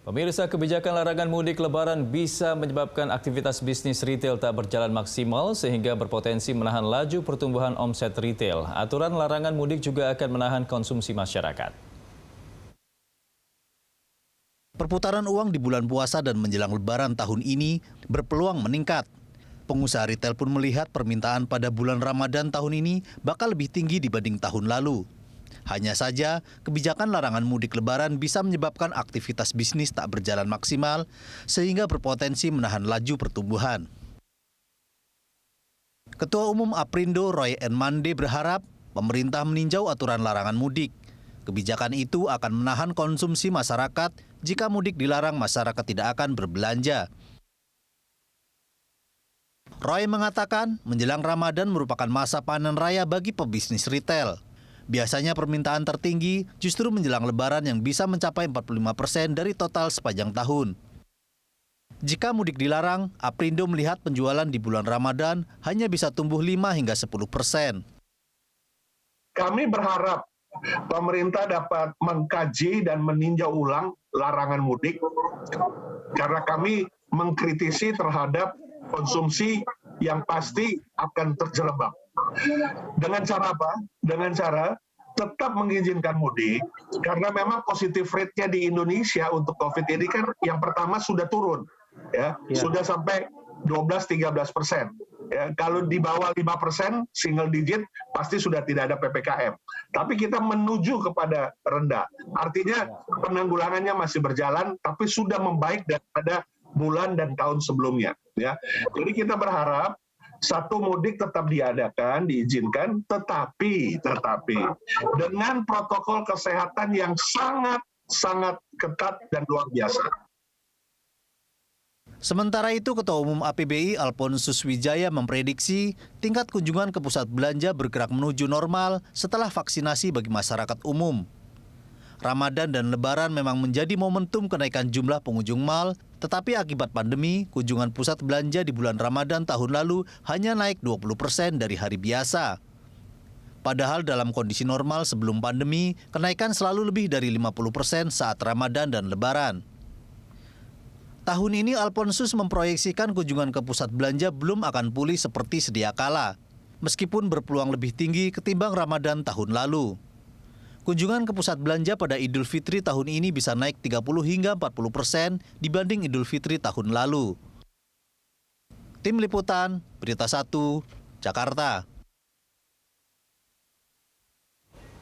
Pemirsa, kebijakan larangan mudik Lebaran bisa menyebabkan aktivitas bisnis retail tak berjalan maksimal sehingga berpotensi menahan laju pertumbuhan omset retail. Aturan larangan mudik juga akan menahan konsumsi masyarakat. Perputaran uang di bulan puasa dan menjelang Lebaran tahun ini berpeluang meningkat. Pengusaha retail pun melihat permintaan pada bulan Ramadan tahun ini bakal lebih tinggi dibanding tahun lalu. Hanya saja, kebijakan larangan mudik Lebaran bisa menyebabkan aktivitas bisnis tak berjalan maksimal, sehingga berpotensi menahan laju pertumbuhan. Ketua Umum Aprindo Roy N. Mande berharap pemerintah meninjau aturan larangan mudik. Kebijakan itu akan menahan konsumsi masyarakat. Jika mudik dilarang, masyarakat tidak akan berbelanja. Roy mengatakan, menjelang Ramadan merupakan masa panen raya bagi pebisnis retail. Biasanya permintaan tertinggi justru menjelang Lebaran yang bisa mencapai 45% dari total sepanjang tahun. Jika mudik dilarang, Aprindo melihat penjualan di bulan Ramadan hanya bisa tumbuh 5 hingga 10%. Kami berharap pemerintah dapat mengkaji dan meninjau ulang larangan mudik karena kami mengkritisi terhadap konsumsi yang pasti akan terjerembab. Dengan cara apa? Dengan cara tetap mengizinkan mudik, karena memang positif rate-nya di Indonesia untuk COVID ini kan yang pertama sudah turun, sudah sampai 12-13%. Ya, kalau di bawah 5%, single digit, pasti sudah tidak ada PPKM. Tapi kita menuju kepada rendah. Artinya penanggulangannya masih berjalan, tapi sudah membaik daripada bulan dan tahun sebelumnya. Ya. Jadi kita berharap satu mudik tetap diadakan, diizinkan, tetapi dengan protokol kesehatan yang sangat ketat dan luar biasa. Sementara itu, Ketua Umum APBI Alphonsus Wijaya memprediksi tingkat kunjungan ke pusat belanja bergerak menuju normal setelah vaksinasi bagi masyarakat umum. Ramadan dan Lebaran memang menjadi momentum kenaikan jumlah pengunjung mal, tetapi akibat pandemi, kunjungan pusat belanja di bulan Ramadan tahun lalu hanya naik 20% dari hari biasa. Padahal dalam kondisi normal sebelum pandemi, kenaikan selalu lebih dari 50% saat Ramadan dan Lebaran. Tahun ini Alphonsus memproyeksikan kunjungan ke pusat belanja belum akan pulih seperti sedia kala, meskipun berpeluang lebih tinggi ketimbang Ramadan tahun lalu. Kunjungan ke pusat belanja pada Idul Fitri tahun ini bisa naik 30 hingga 40% dibanding Idul Fitri tahun lalu. Tim Liputan, Berita 1, Jakarta.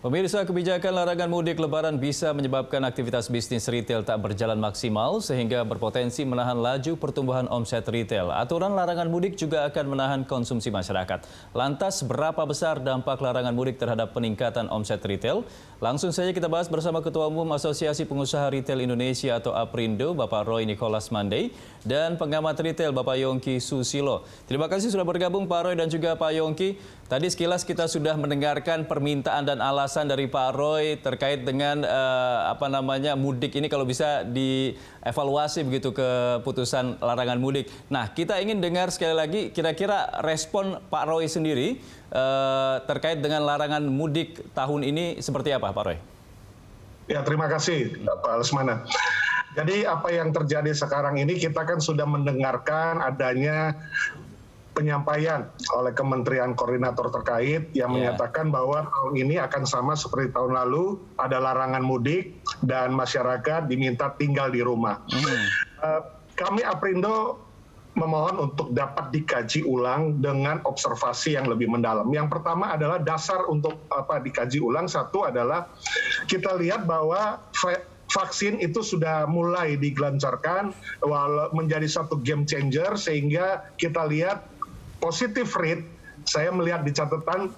Pemirsa, kebijakan larangan mudik Lebaran bisa menyebabkan aktivitas bisnis retail tak berjalan maksimal sehingga berpotensi menahan laju pertumbuhan omset retail. Aturan larangan mudik juga akan menahan konsumsi masyarakat. Lantas, berapa besar dampak larangan mudik terhadap peningkatan omset retail? Langsung saja kita bahas bersama Ketua Umum Asosiasi Pengusaha Retail Indonesia atau Aprindo, Bapak Roy Nicholas Mande, dan pengamat retail Bapak Yongki Susilo. Terima kasih sudah bergabung Pak Roy dan juga Pak Yongki. Tadi sekilas kita sudah mendengarkan permintaan dan alasan dari Pak Roy terkait dengan mudik ini kalau bisa dievaluasi begitu keputusan larangan mudik. Nah, kita ingin dengar sekali lagi kira-kira respon Pak Roy sendiri terkait dengan larangan mudik tahun ini seperti apa, Pak Roy? Ya, terima kasih Pak Lesmana. Jadi apa yang terjadi sekarang ini kita kan sudah mendengarkan adanya penyampaian oleh Kementerian Koordinator terkait yang menyatakan bahwa tahun ini akan sama seperti tahun lalu, ada larangan mudik dan masyarakat diminta tinggal di rumah. Kami Aprindo memohon untuk dapat dikaji ulang dengan observasi yang lebih mendalam. Yang pertama adalah dasar untuk dikaji ulang. Satu adalah kita lihat bahwa vaksin itu sudah mulai digelancarkan menjadi satu game changer sehingga kita lihat positif rate, saya melihat di catatan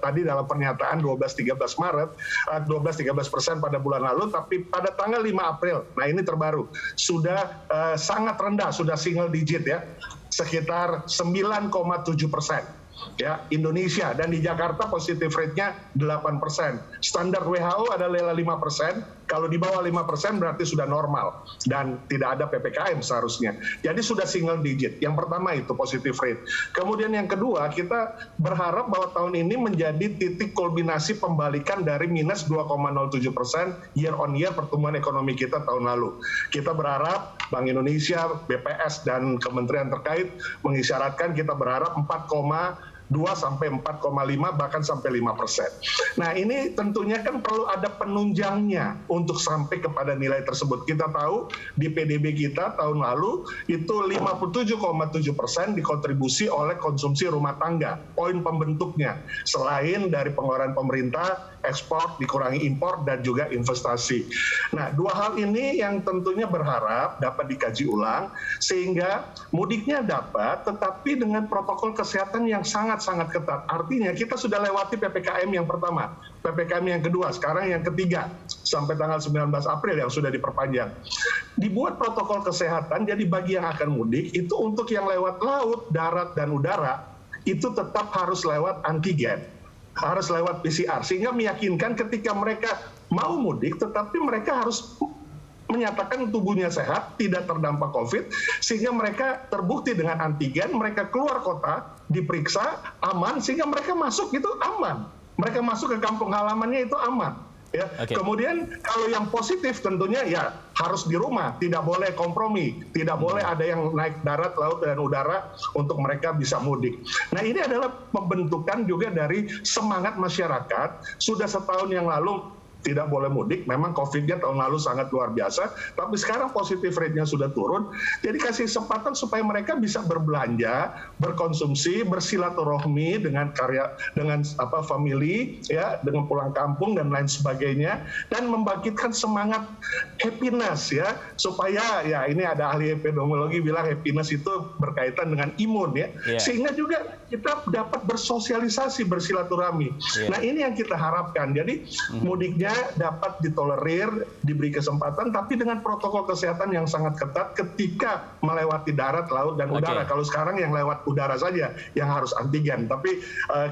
tadi dalam pernyataan 12-13% pada bulan lalu, tapi pada tanggal 5 April, nah ini terbaru, sudah sangat rendah, sudah single digit ya, sekitar 9,7%. ya Indonesia, dan di Jakarta positif rate-nya 8%. Standar WHO adalah 5%. Kalau di bawah 5% berarti sudah normal dan tidak ada PPKM seharusnya. Jadi sudah single digit. Yang pertama itu positif rate. Kemudian yang kedua, kita berharap bahwa tahun ini menjadi titik kulminasi pembalikan dari minus 2,07% year on year pertumbuhan ekonomi kita tahun lalu. Kita berharap Bank Indonesia, BPS, dan kementerian terkait mengisyaratkan kita berharap 4,2 sampai 4,5 bahkan sampai 5%. Nah, ini tentunya kan perlu ada penunjangnya untuk sampai kepada nilai tersebut. Kita tahu di PDB kita tahun lalu itu 57,7% dikontribusi oleh konsumsi rumah tangga, poin pembentuknya. Selain dari pengeluaran pemerintah, ekspor, dikurangi impor, dan juga investasi. Nah, dua hal ini yang tentunya berharap dapat dikaji ulang sehingga mudiknya dapat, tetapi dengan protokol kesehatan yang sangat ketat. Artinya kita sudah lewati PPKM yang pertama, PPKM yang kedua, sekarang yang ketiga, sampai tanggal 19 April yang sudah diperpanjang. Dibuat protokol kesehatan, jadi bagi yang akan mudik, itu untuk yang lewat laut, darat, dan udara, itu tetap harus lewat antigen, harus lewat PCR, sehingga meyakinkan ketika mereka mau mudik, tetapi mereka harus menyatakan tubuhnya sehat, tidak terdampak COVID, sehingga mereka terbukti dengan antigen, mereka keluar kota, diperiksa, aman, sehingga mereka masuk itu aman. Mereka masuk ke kampung halamannya itu aman. Ya. Okay. Kemudian kalau yang positif tentunya ya harus di rumah, tidak boleh kompromi, tidak boleh ada yang naik darat, laut, dan udara untuk mereka bisa mudik. Nah, ini adalah pembentukan juga dari semangat masyarakat. Sudah setahun yang lalu tidak boleh mudik, memang COVID-nya tahun lalu sangat luar biasa, tapi sekarang positif rate-nya sudah turun, jadi kasih kesempatan supaya mereka bisa berbelanja, berkonsumsi, bersilaturahmi dengan family, ya, dengan pulang kampung dan lain sebagainya, dan membangkitkan semangat happiness, ya, supaya ya ini ada ahli epidemiologi bilang happiness itu berkaitan dengan imun, ya, sehingga juga kita dapat bersosialisasi, bersilaturahmi. Nah, ini yang kita harapkan. Jadi mudiknya dapat ditolerir, diberi kesempatan, tapi dengan protokol kesehatan yang sangat ketat ketika melewati darat, laut, dan udara. Kalau sekarang yang lewat udara saja yang harus antigen, tapi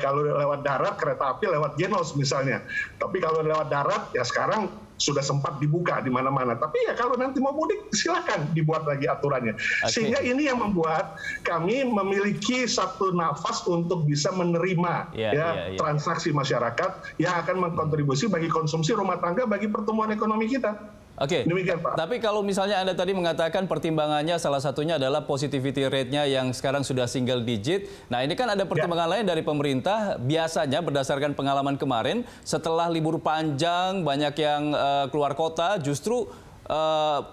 kalau lewat darat, kereta api lewat Genos misalnya. Tapi kalau lewat darat, ya sekarang sudah sempat dibuka di mana-mana. Tapi ya kalau nanti mau mudik, silakan dibuat lagi aturannya. Sehingga ini yang membuat kami memiliki satu nafas untuk bisa menerima transaksi masyarakat yang akan mengkontribusi bagi konsumsi rumah tangga, bagi pertumbuhan ekonomi kita. Oke, demikian, Pak. Tapi kalau misalnya Anda tadi mengatakan pertimbangannya salah satunya adalah positivity rate-nya yang sekarang sudah single digit. Nah, ini kan ada pertimbangan lain dari pemerintah. Biasanya berdasarkan pengalaman kemarin, setelah libur panjang banyak yang keluar kota, justru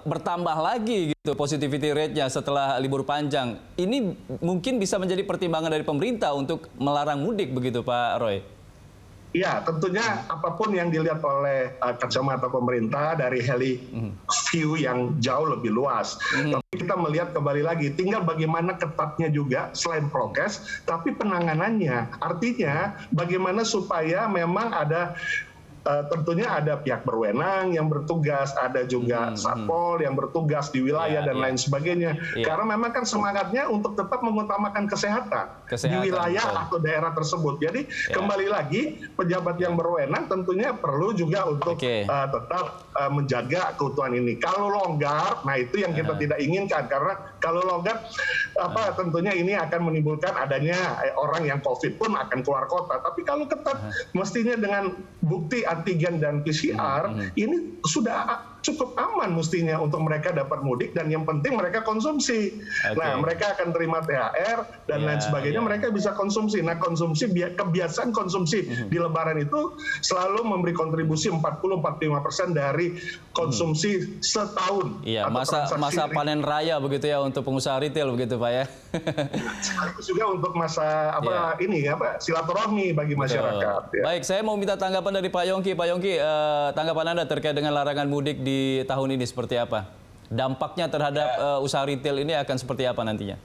bertambah lagi gitu positivity rate-nya setelah libur panjang. Ini mungkin bisa menjadi pertimbangan dari pemerintah untuk melarang mudik begitu, Pak Roy? Ya, tentunya apapun yang dilihat oleh kacamata pemerintah dari heli view yang jauh lebih luas. Tapi kita melihat kembali lagi, tinggal bagaimana ketatnya juga selain prokes, tapi penanganannya. Artinya bagaimana supaya memang ada tentunya ada pihak berwenang yang bertugas, ada juga satpol yang bertugas di wilayah dan lain sebagainya. Karena memang kan semangatnya untuk tetap mengutamakan kesehatan di wilayah atau daerah tersebut. Jadi kembali lagi pejabat yang berwenang tentunya perlu juga untuk tetap menjaga keutuhan ini. Kalau longgar, nah itu yang kita tidak inginkan, karena kalau longgar tentunya ini akan menimbulkan adanya orang yang COVID pun akan keluar kota. Tapi kalau ketat, mestinya dengan bukti antigen dan PCR ini sudah cukup aman mestinya untuk mereka dapat mudik, dan yang penting mereka konsumsi. Nah, mereka akan terima THR dan lain sebagainya, mereka bisa konsumsi. Nah, kebiasaan konsumsi di Lebaran itu selalu memberi kontribusi 40-45% dari konsumsi setahun. Iya, masa panen raya begitu ya untuk pengusaha retail begitu, Pak ya. Sekaligus juga untuk masa silaturahmi bagi masyarakat. Ya. Baik, saya mau minta tanggapan dari Pak Yongki. Pak Yongki, tanggapan Anda terkait dengan larangan mudik di tahun ini seperti apa? Dampaknya terhadap usaha retail ini akan seperti apa nantinya?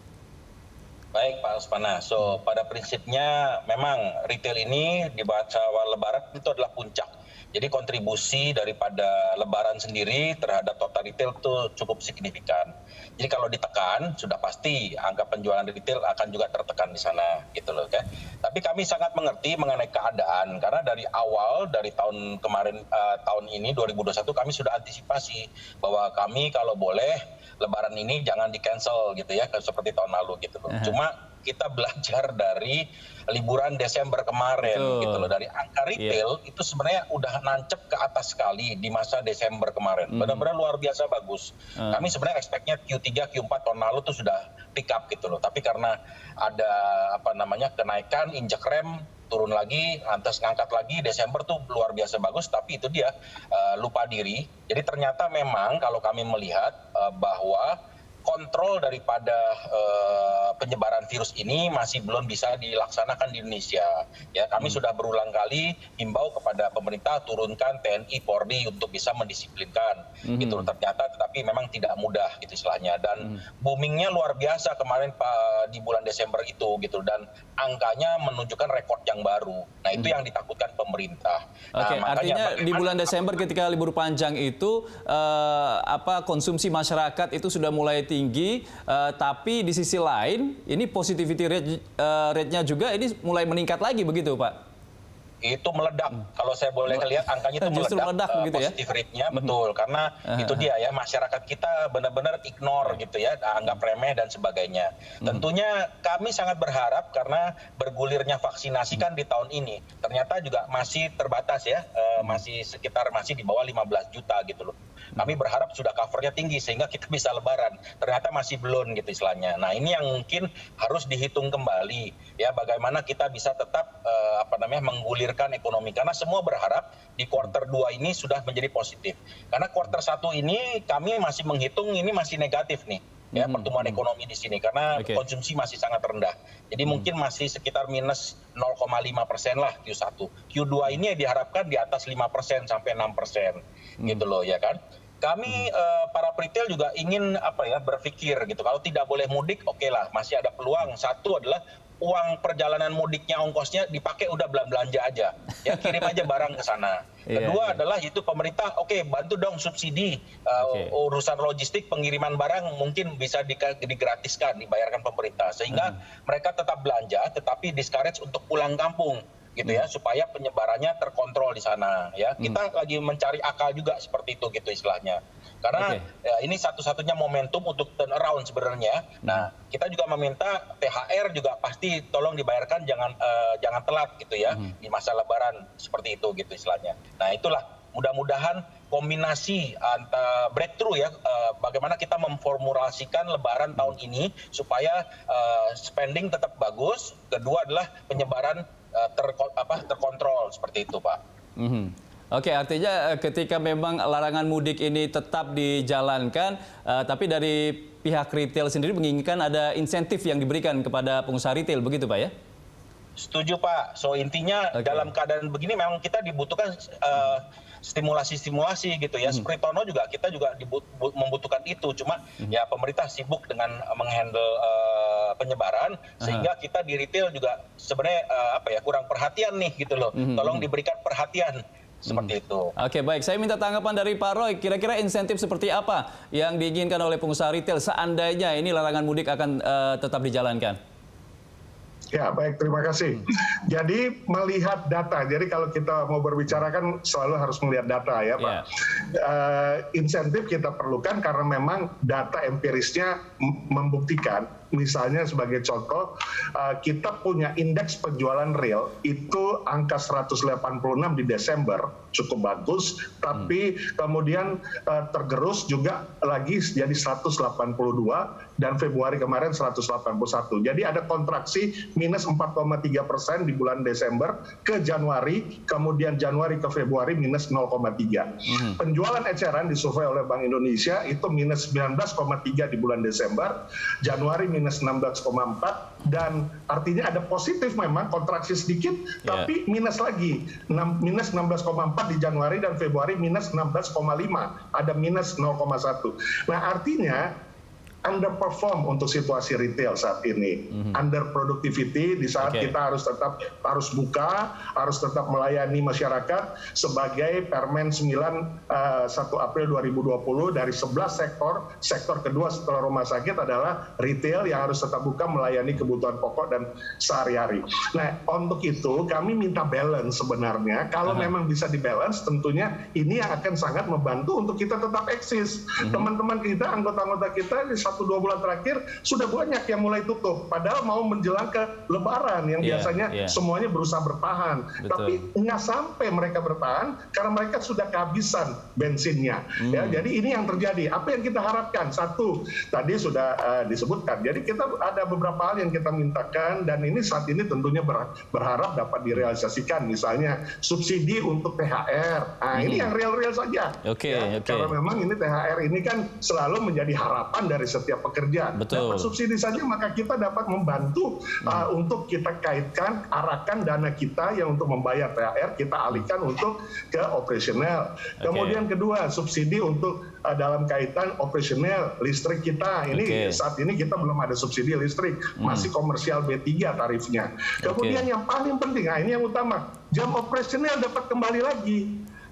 Baik, Pak Uspana. So, pada prinsipnya memang retail ini di masa awal Lebaran itu adalah puncak. Jadi kontribusi daripada Lebaran sendiri terhadap total retail itu cukup signifikan. Jadi kalau ditekan, sudah pasti angka penjualan retail akan juga tertekan di sana, gitu loh. Okay? Tapi kami sangat mengerti mengenai keadaan, karena dari awal, dari tahun kemarin, tahun ini 2021 kami sudah antisipasi bahwa kami kalau boleh Lebaran ini jangan di-cancel gitu ya, seperti tahun lalu gitu loh. Cuma kita belajar dari liburan Desember kemarin gitu loh, dari angka retail itu sebenarnya udah nancep ke atas sekali di masa Desember kemarin, benar-benar luar biasa bagus. Kami sebenarnya expect-nya Q3, Q4 tahun lalu tuh sudah pick up gitu loh, tapi karena ada kenaikan, injek rem, turun lagi, lantas ngangkat lagi, Desember tuh luar biasa bagus, tapi itu dia lupa diri. Jadi ternyata memang kalau kami melihat bahwa kontrol daripada penyebaran virus ini masih belum bisa dilaksanakan di Indonesia. Ya, kami sudah berulang kali himbau kepada pemerintah turunkan TNI, Polri untuk bisa mendisiplinkan. Gitu ternyata, tetapi memang tidak mudah gitu istilahnya. Dan boomingnya luar biasa kemarin di bulan Desember itu gitu, dan angkanya menunjukkan rekor yang baru. Nah, itu yang ditakutkan pemerintah. Oke, artinya di bulan Desember ketika libur panjang itu konsumsi masyarakat itu sudah mulai tinggi, tapi di sisi lain ini positivity rate-nya juga ini mulai meningkat lagi begitu, Pak? Itu meledak. Kalau saya boleh lihat angkanya itu meledak positif rate-nya, betul. Karena itu dia ya, masyarakat kita benar-benar ignore gitu ya, anggap remeh dan sebagainya. Tentunya kami sangat berharap karena bergulirnya vaksinasi kan di tahun ini ternyata juga masih terbatas ya, masih di bawah 15 juta gitu loh. Kami berharap sudah covernya tinggi sehingga kita bisa lebaran. Ternyata masih belum gitu istilahnya. Nah, ini yang mungkin harus dihitung kembali ya, bagaimana kita bisa tetap menggulirkan ekonomi, karena semua berharap di kuartal 2 ini sudah menjadi positif. Karena kuartal 1 ini kami masih menghitung ini masih negatif nih ya, pertumbuhan ekonomi di sini karena konsumsi masih sangat rendah. Jadi mungkin masih sekitar minus 0,5% lah Q1. Q2 ini diharapkan di atas 5% sampai 6% gitu loh ya kan. Kami para retail juga ingin berpikir gitu, kalau tidak boleh mudik, oke lah, masih ada peluang. Satu adalah uang perjalanan mudiknya, ongkosnya dipakai udah belanja aja, ya kirim aja barang ke sana. Kedua adalah itu pemerintah, bantu dong subsidi urusan logistik pengiriman barang mungkin bisa digratiskan, dibayarkan pemerintah sehingga mereka tetap belanja, tetapi discourage untuk pulang kampung gitu ya, supaya penyebarannya terkontrol di sana ya. Kita lagi mencari akal juga seperti itu gitu istilahnya. Karena ya, ini satu-satunya momentum untuk turn around sebenarnya. Nah, kita juga meminta THR juga pasti tolong dibayarkan, jangan telat gitu ya di masa Lebaran seperti itu gitu istilahnya. Nah, itulah mudah-mudahan kombinasi antara breakthrough ya, bagaimana kita memformulasikan Lebaran tahun ini supaya spending tetap bagus. Kedua adalah penyebaran terkontrol seperti itu, Pak. Oke, artinya ketika memang larangan mudik ini tetap dijalankan, tapi dari pihak retail sendiri menginginkan ada insentif yang diberikan kepada pengusaha retail, begitu Pak ya? Setuju Pak. So intinya dalam keadaan begini memang kita dibutuhkan stimulasi gitu ya. Seperti Tono juga kita juga membutuhkan itu. Cuma ya pemerintah sibuk dengan menghandle penyebaran sehingga kita di retail juga sebenarnya kurang perhatian nih gitu loh. Tolong diberikan perhatian. Seperti itu. Oke, baik. Saya minta tanggapan dari Pak Roy. Kira-kira insentif seperti apa yang diinginkan oleh pengusaha retail seandainya ini larangan mudik akan tetap dijalankan? Ya, baik, terima kasih. Jadi melihat data, jadi kalau kita mau berbicara kan selalu harus melihat data ya Pak. Insentif kita perlukan karena memang data empirisnya membuktikan, misalnya sebagai contoh, kita punya indeks penjualan real itu angka 186 di Desember, cukup bagus, tapi kemudian tergerus juga lagi jadi 182 dan Februari kemarin 181. Jadi ada kontraksi minus 4,3% di bulan Desember ke Januari, kemudian Januari ke Februari minus 0,3. Penjualan eceran disurvei oleh Bank Indonesia itu minus 19,3 di bulan Desember, Januari minus 16,4, dan artinya ada positif memang kontraksi sedikit, tapi minus lagi, minus 16,4 di Januari dan Februari minus 16,5, ada minus 0,1. Nah artinya underperform untuk situasi retail saat ini. Under productivity di saat kita harus buka, harus tetap melayani masyarakat sebagai Permen 9 1 April 2020 dari 11 sektor kedua setelah rumah sakit adalah retail yang harus tetap buka melayani kebutuhan pokok dan sehari-hari. Nah, untuk itu kami minta balance sebenarnya. Kalau memang bisa dibalance, tentunya ini yang akan sangat membantu untuk kita tetap eksis. Teman-teman kita, anggota-anggota kita di 1-2 bulan terakhir sudah banyak yang mulai tutup. Padahal mau menjelang ke Lebaran yang biasanya semuanya berusaha bertahan. Tapi nggak sampai mereka bertahan karena mereka sudah kehabisan bensinnya. Ya, jadi ini yang terjadi. Apa yang kita harapkan? Satu, tadi sudah disebutkan. Jadi kita ada beberapa hal yang kita mintakan dan ini saat ini tentunya berharap dapat direalisasikan. Misalnya subsidi untuk THR. Nah, ini yang real-real saja. Karena memang ini THR ini kan selalu menjadi harapan dari setiap pekerja. Dapat subsidi saja maka kita dapat membantu untuk kita kaitkan, arahkan dana kita yang untuk membayar THR kita alihkan untuk ke operasional. Kemudian kedua, subsidi untuk dalam kaitan operasional listrik kita. Ini saat ini kita belum ada subsidi listrik, masih komersial B3 tarifnya. Kemudian yang paling penting, nah ini yang utama, jam operasional dapat kembali lagi.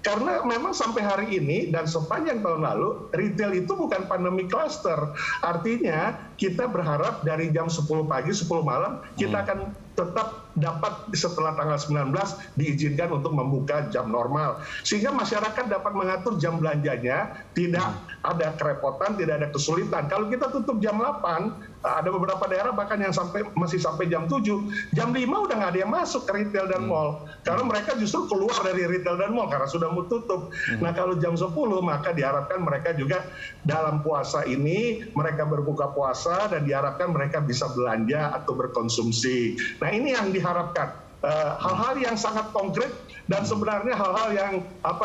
Karena memang sampai hari ini dan sepanjang tahun lalu, retail itu bukan pandemi cluster. Artinya kita berharap dari jam 10 pagi, 10 malam, kita akan tetap dapat setelah tanggal 19 diizinkan untuk membuka jam normal. Sehingga masyarakat dapat mengatur jam belanjanya, tidak ada kerepotan, tidak ada kesulitan. Kalau kita tutup jam 8, ada beberapa daerah bahkan yang masih sampai jam 7, jam 5 udah nggak ada yang masuk ke retail dan mall. Karena mereka justru keluar dari retail dan mall karena sudah mau tutup. Nah kalau jam 10 maka diharapkan mereka juga dalam puasa ini mereka berbuka puasa dan diharapkan mereka bisa belanja atau berkonsumsi. Nah ini yang diharapkan. Hal-hal yang sangat konkret dan sebenarnya hal-hal yang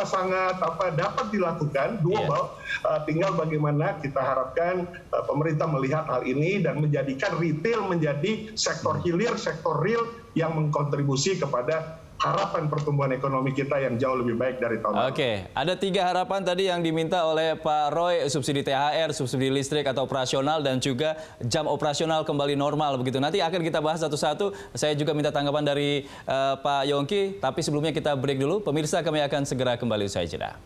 sangat dapat dilakukan doable. Tinggal bagaimana kita harapkan pemerintah melihat hal ini dan menjadikan retail menjadi sektor hilir, sektor real yang mengkontribusi kepada harapan pertumbuhan ekonomi kita yang jauh lebih baik dari tahun lalu. Ada 3 harapan tadi yang diminta oleh Pak Roy, subsidi THR, subsidi listrik atau operasional, dan juga jam operasional kembali normal begitu. Nanti akan kita bahas satu-satu. Saya juga minta tanggapan dari Pak Yongki, tapi sebelumnya kita break dulu. Pemirsa, kami akan segera kembali usai jeda.